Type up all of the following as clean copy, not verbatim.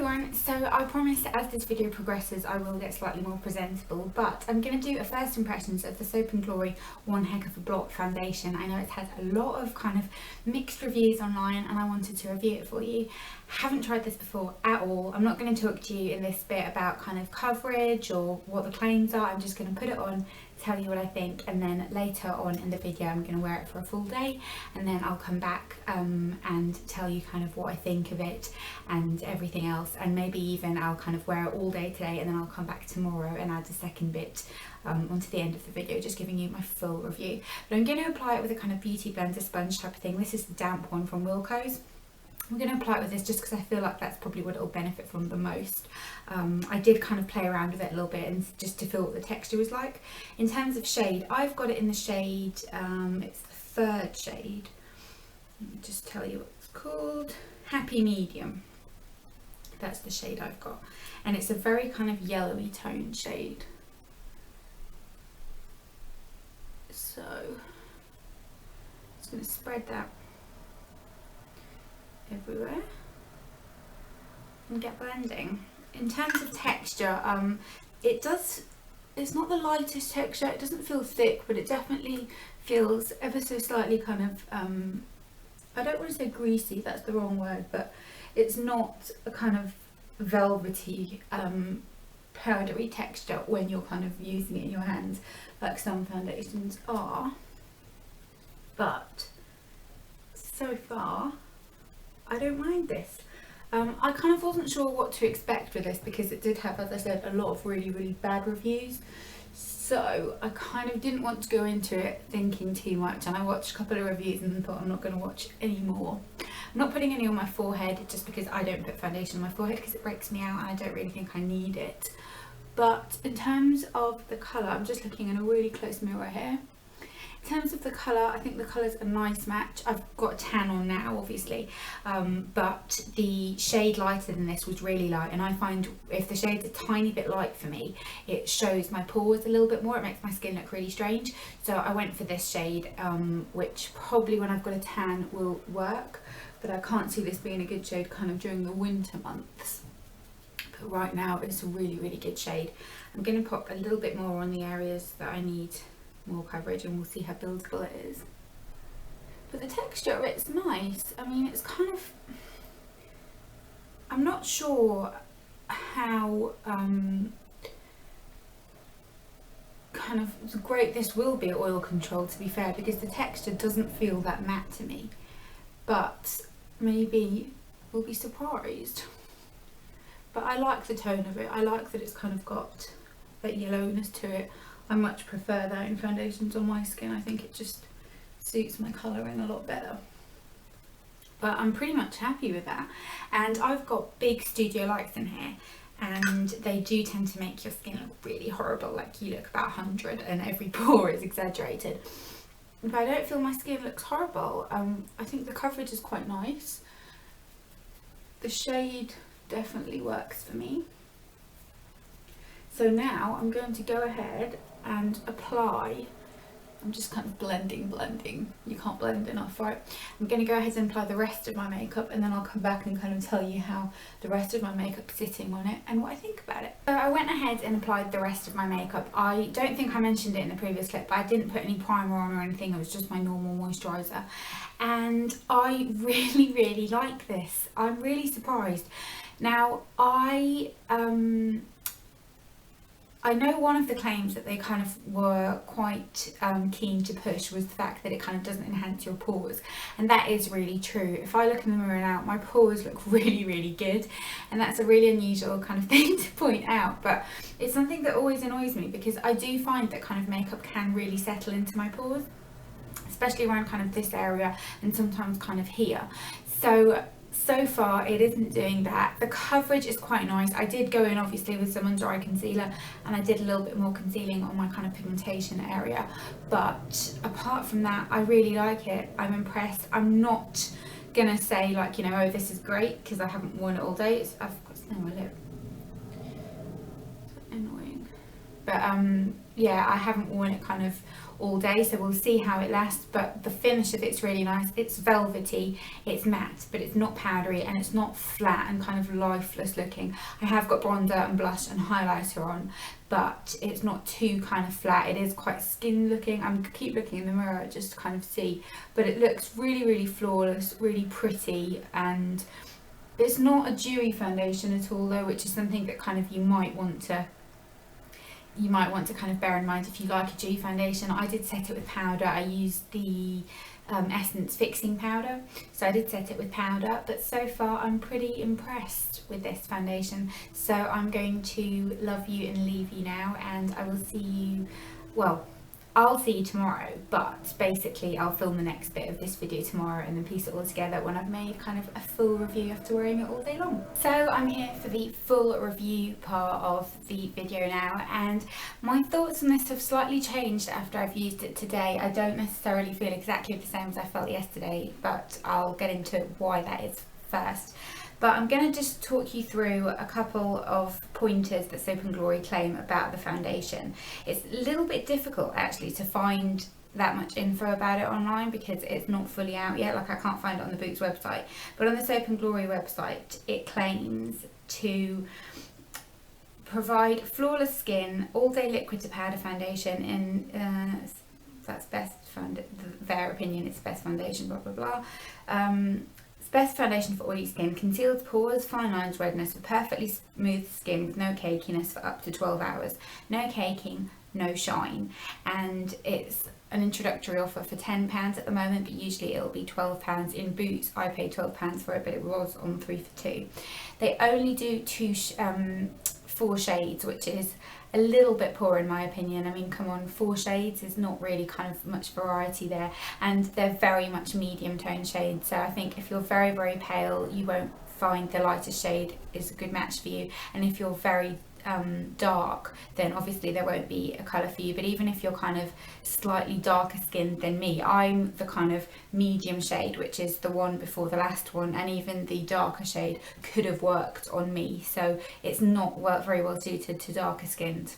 everyone, so I promise as this video progresses I will get slightly more presentable, but I'm going to do a first impressions of the Soap & Glory One Heck of a Blot foundation. I know it's had a lot of kind of mixed reviews online and I wanted to review it for you. Haven't tried this before at all. I'm not going to talk to you in this bit about kind of coverage or what the claims are. I'm just going to put it on, tell you what I think, and then later on in the video I'm going to wear it for a full day, and then I'll come back and tell you kind of what I think of it and everything else, and maybe even I'll kind of wear it all day today and then I'll come back tomorrow and add a second bit onto the end of the video, just giving you my full review. But I'm going to apply it with a kind of beauty blender sponge type of thing. This is the damp one from Wilko's. I'm going to apply it with this just because I feel like that's probably what it'll benefit from the most. I did kind of play around with it a little bit and just to feel what the texture was like. In terms of shade, I've got it in the shade, it's the third shade. Let me just tell you what it's called. Happy Medium. That's the shade I've got. And it's a very kind of yellowy toned shade. So, I'm just going to spread that everywhere and get blending. In terms of texture, it's not the lightest texture, it doesn't feel thick, but it definitely feels ever so slightly kind of I don't want to say greasy, that's the wrong word, but it's not a kind of velvety powdery texture when you're kind of using it in your hands like some foundations are. But so far I don't mind this. I kind of wasn't sure what to expect with this because it did have, as I said, a lot of really bad reviews. So I kind of didn't want to go into it thinking too much, and I watched a couple of reviews and thought I'm not going to watch any more. I'm not putting any on my forehead just because I don't put foundation on my forehead because it breaks me out and I don't really think I need it. But in terms of the colour, I'm just looking in a really close mirror here. In terms of the colour, I think the colour's a nice match. I've got a tan on now, obviously, but the shade lighter than this was really light, and I find if the shade's a tiny bit light for me, it shows my pores a little bit more. It makes my skin look really strange. So I went for this shade, which probably when I've got a tan will work, but I can't see this being a good shade kind of during the winter months. But right now it's a really good shade. I'm going to pop a little bit more on the areas that I need more coverage, and we'll see how buildable it is. But the texture of it's nice. I mean, it's kind of, I'm not sure how kind of great this will be oil control, to be fair, because the texture doesn't feel that matte to me, but maybe we'll be surprised. But I like the tone of it. I like that it's kind of got that yellowness to it. I much prefer that in foundations on my skin. I think it just suits my colouring a lot better. But I'm pretty much happy with that. And I've got big studio lights in here, and they do tend to make your skin look really horrible, like you look about 100 and every pore is exaggerated. But I don't feel my skin looks horrible. I think the coverage is quite nice. The shade definitely works for me. So now I'm going to go ahead and apply, I'm just kind of blending, you can't blend enough, right? I'm going to go ahead and apply the rest of my makeup, and then I'll come back and kind of tell you how the rest of my makeup's sitting on it and what I think about it. So I went ahead and applied the rest of my makeup. I don't think I mentioned it in the previous clip, but I didn't put any primer on or anything, it was just my normal moisturiser. And I really like this. I'm really surprised. Now, I know one of the claims that they kind of were quite keen to push was the fact that it kind of doesn't enhance your pores, and that is really true. If I look in the mirror now, my pores look really good, and that's a really unusual kind of thing to point out, but it's something that always annoys me because I do find that kind of makeup can really settle into my pores, especially around kind of this area and sometimes kind of here. So far it isn't doing that. The coverage is quite nice. I did go in obviously with some under eye concealer, and I did a little bit more concealing on my kind of pigmentation area, but apart from that I really like it. I'm impressed. I'm not gonna say like, you know, oh this is great, because I haven't worn it all day. I've got snow on my lip, it's annoying, but yeah, I haven't worn it kind of all day, so we'll see how it lasts. But the finish of it's really nice. It's velvety, it's matte, but it's not powdery, and it's not flat and kind of lifeless looking. I have got bronzer and blush and highlighter on, but it's not too kind of flat. It is quite skin looking. I'm keep looking in the mirror just to kind of see, but it looks really, really flawless, really pretty, and it's not a dewy foundation at all though, which is something that kind of you might want to kind of bear in mind if you like a dewy foundation. I did set it with powder. I used the Essence fixing powder, so I did set it with powder, but so far I'm pretty impressed with this foundation. So I'm going to love you and leave you now, and I will see you, well, I'll see you tomorrow, but basically I'll film the next bit of this video tomorrow and then piece it all together when I've made kind of a full review after wearing it all day long. So I'm here for the full review part of the video now, and my thoughts on this have slightly changed after I've used it today. I don't necessarily feel exactly the same as I felt yesterday, but I'll get into why that is first. But I'm going to just talk you through a couple of pointers that Soap & Glory claim about the foundation. It's a little bit difficult actually to find that much info about it online because it's not fully out yet. Like, I can't find it on the Boots website, but on the Soap & Glory website it claims to provide flawless skin, all day liquid to powder foundation in that's best their opinion, it's best foundation, blah blah blah. Best foundation for oily skin, conceals pores, fine lines, redness, with perfectly smooth skin with no cakiness for up to 12 hours. No caking, no shine. And it's an introductory offer for £10 at the moment, but usually it'll be £12 in Boots. I paid £12 for it, but it was on 3 for 2. They only do 4 shades, which is a little bit poor in my opinion. I mean, come on, 4 shades is not really kind of much variety there, and they're very much medium tone shades, so I think if you're very, very pale you won't find the lightest shade is a good match for you, and if you're very dark, then obviously there won't be a colour for you. But even if you're kind of slightly darker skinned than me, I'm the kind of medium shade, which is the one before the last one, and even the darker shade could have worked on me, so it's not very well suited to darker skins,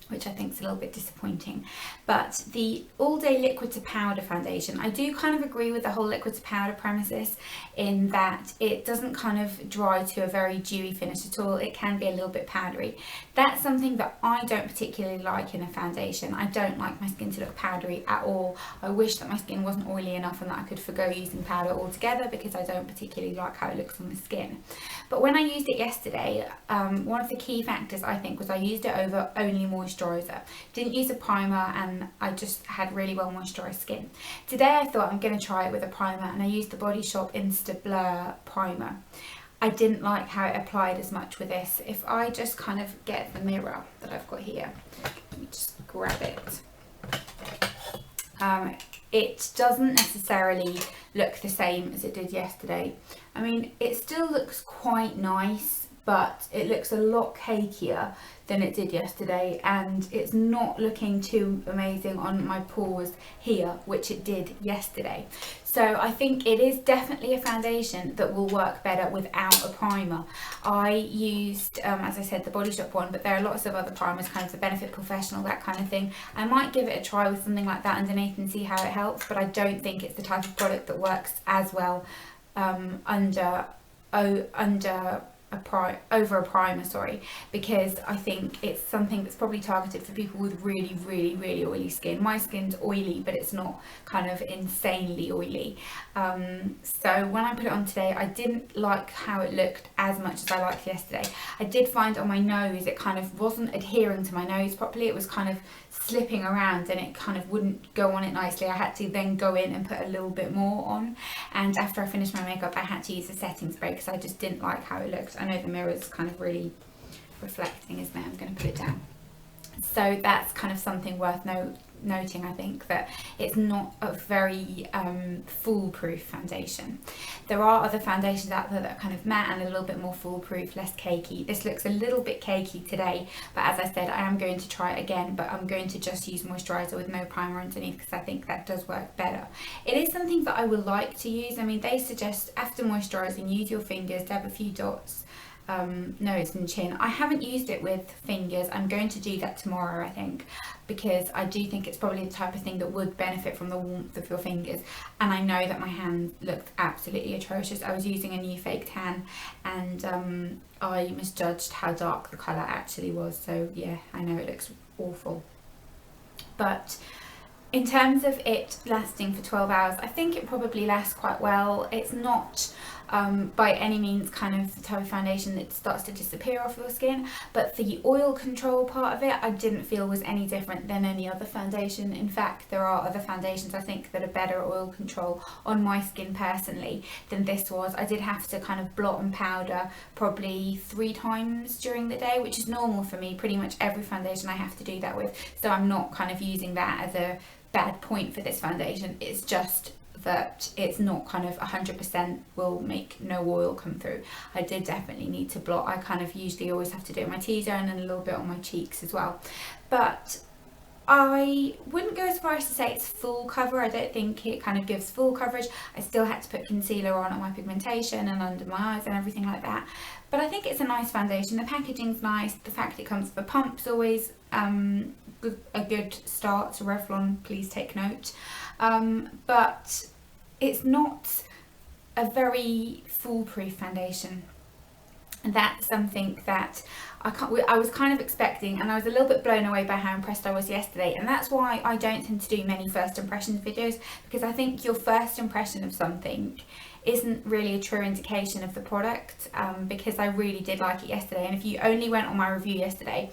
which I think is a little bit disappointing. But the all day liquid to powder foundation, I do kind of agree with the whole liquid to powder premises in that it doesn't kind of dry to a very dewy finish at all. It can be a little bit powdery. That's something that I don't particularly like in a foundation. I don't like my skin to look powdery at all. I wish that my skin wasn't oily enough and that I could forgo using powder altogether, because I don't particularly like how it looks on the skin. But when I used it yesterday, one of the key factors I think was I used it over only moisturiser. Didn't use a primer, and I just had really well moisturised skin. Today I thought I'm going to try it with a primer, and I used the Body Shop Insta Blur primer. I didn't like how it applied as much with this. If I just kind of get the mirror that I've got here, let me just grab it. It doesn't necessarily look the same as it did yesterday. I mean, it still looks quite nice, but it looks a lot cakier than it did yesterday, and it's not looking too amazing on my pores here, which it did yesterday. So I think it is definitely a foundation that will work better without a primer. I used, as I said, the Body Shop one, but there are lots of other primers, kind of the Benefit Professional, that kind of thing. I might give it a try with something like that underneath and see how it helps, but I don't think it's the type of product that works as well over a primer, because I think it's something that's probably targeted for people with really, really, really oily skin. My skin's oily, but it's not kind of insanely oily. So when I put it on today, I didn't like how it looked as much as I liked yesterday. I did find on my nose it kind of wasn't adhering to my nose properly. It was kind of slipping around and it kind of wouldn't go on it nicely. I had to then go in and put a little bit more on, and after I finished my makeup I had to use a setting spray because I just didn't like how it looked. I know the mirror's kind of really reflecting, isn't it? I'm going to put it down. So that's kind of something worth noting. I think that it's not a very foolproof foundation. There are other foundations out there that are kind of matte and a little bit more foolproof, less cakey. This looks a little bit cakey today, but as I said, I am going to try it again, but I'm going to just use moisturiser with no primer underneath because I think that does work better. It is something that I would like to use. I mean, they suggest after moisturising, use your fingers, dab a few dots nose and chin. I haven't used it with fingers. I'm going to do that tomorrow, I think, because I do think it's probably the type of thing that would benefit from the warmth of your fingers. And I know that my hand looked absolutely atrocious. I was using a new fake tan, and I misjudged how dark the colour actually was. So yeah, I know it looks awful. But in terms of it lasting for 12 hours, I think it probably lasts quite well. It's not by any means kind of the type of foundation that starts to disappear off your skin, but the oil control part of it I didn't feel was any different than any other foundation. In fact, there are other foundations I think that are better oil control on my skin personally than this was. I did have to kind of blot and powder probably 3 times during the day, which is normal for me. Pretty much every foundation I have to do that with, so I'm not kind of using that as a bad point for this foundation. It's just that it's not kind of 100% will make no oil come through. I did definitely need to blot. I kind of usually always have to do it on my T-zone and a little bit on my cheeks as well. But I wouldn't go as far as to say it's full cover. I don't think it kind of gives full coverage. I still had to put concealer on my pigmentation and under my eyes and everything like that. But I think it's a nice foundation. The packaging's nice. The fact it comes with a pump's always a good start. So Revlon, please take note. But it's not a very foolproof foundation. And that's something that I was kind of expecting, and I was a little bit blown away by how impressed I was yesterday. And that's why I don't tend to do many first impressions videos, because I think your first impression of something isn't really a true indication of the product, because I really did like it yesterday. And if you only went on my review yesterday,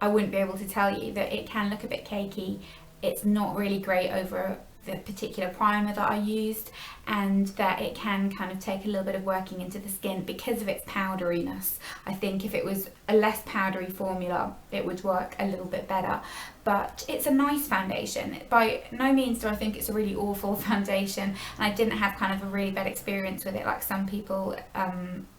I wouldn't be able to tell you that it can look a bit cakey. It's not really great over the particular primer that I used, and that it can kind of take a little bit of working into the skin because of its powderiness. I think if it was a less powdery formula, it would work a little bit better. But it's a nice foundation. By no means do I think it's a really awful foundation, and I didn't have kind of a really bad experience with it like some people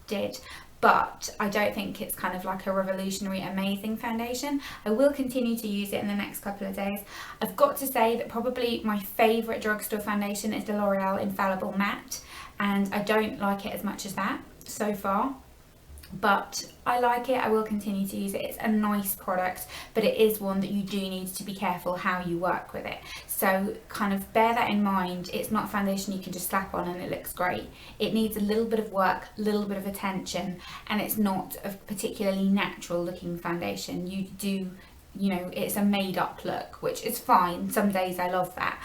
did. But I don't think it's kind of like a revolutionary amazing foundation. I will continue to use it in the next couple of days. I've got to say that probably my favourite drugstore foundation is the L'Oreal Infallible Matte, and I don't like it as much as that so far. But I like it. I will continue to use it. It's a nice product, but it is one that you do need to be careful how you work with it. So kind of bear that in mind. It's not a foundation you can just slap on and it looks great. It needs a little bit of work, a little bit of attention, and it's not a particularly natural looking foundation. You know, it's a made up look, which is fine. Some days I love that.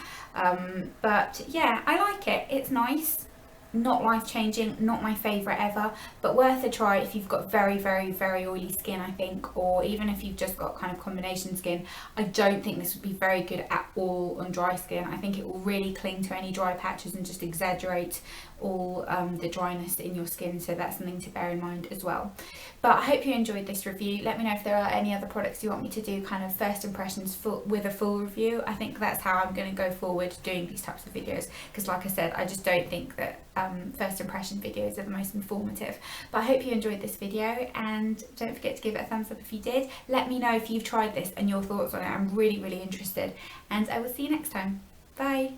But yeah, I like it. It's nice. Not life-changing, not my favourite ever, but worth a try if you've got very, very, very oily skin, I think, or even if you've just got kind of combination skin. I don't think this would be very good at all on dry skin. I think it will really cling to any dry patches and just exaggerate all the dryness in your skin, so that's something to bear in mind as well. But I hope you enjoyed this review. Let me know if there are any other products you want me to do kind of first impressions with a full review. I think that's how I'm going to go forward doing these types of videos, because like I said, I just don't think that first impression videos are the most informative. But I hope you enjoyed this video, and don't forget to give it a thumbs up if you did. Let me know if you've tried this and your thoughts on it. I'm really, really interested, and I will see you next time. Bye.